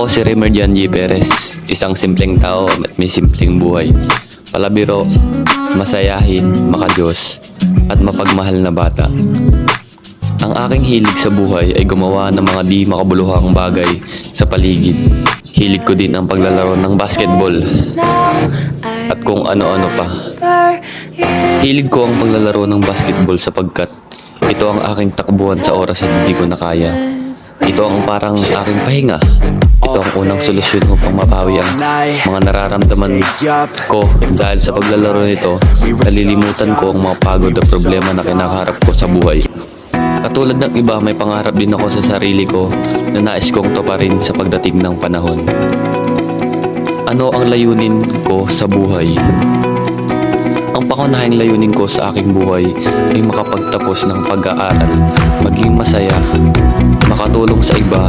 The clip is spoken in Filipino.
Ako si Remerdian G. Perez, isang simpleng tao at may simpleng buhay. Palabiro, masayahin, makadiyos, at mapagmahal na bata. Ang aking hilig sa buhay ay gumawa ng mga di makabuluhang bagay sa paligid. Hilig ko din ang paglalaro ng basketball at kung ano-ano pa. Hilig ko ang paglalaro ng basketball sapagkat ito ang aking takbuhan sa oras na hindi ko na kaya. Ito ang parang aking pahinga. Ito ang unang solusyon upang mapawi ang mga nararamdaman ko dahil sa paglalaro nito, nalilimutan ko ang mga pagod at problema na kinakaharap ko sa buhay. Katulad ng iba, may pangarap din ako sa sarili ko na nais kong tuparin sa pagdating ng panahon. Ano ang layunin ko sa buhay? Ang pangunahing layunin ko sa aking buhay ay makapagtapos ng pag-aaral, maging masaya, makatulong sa iba,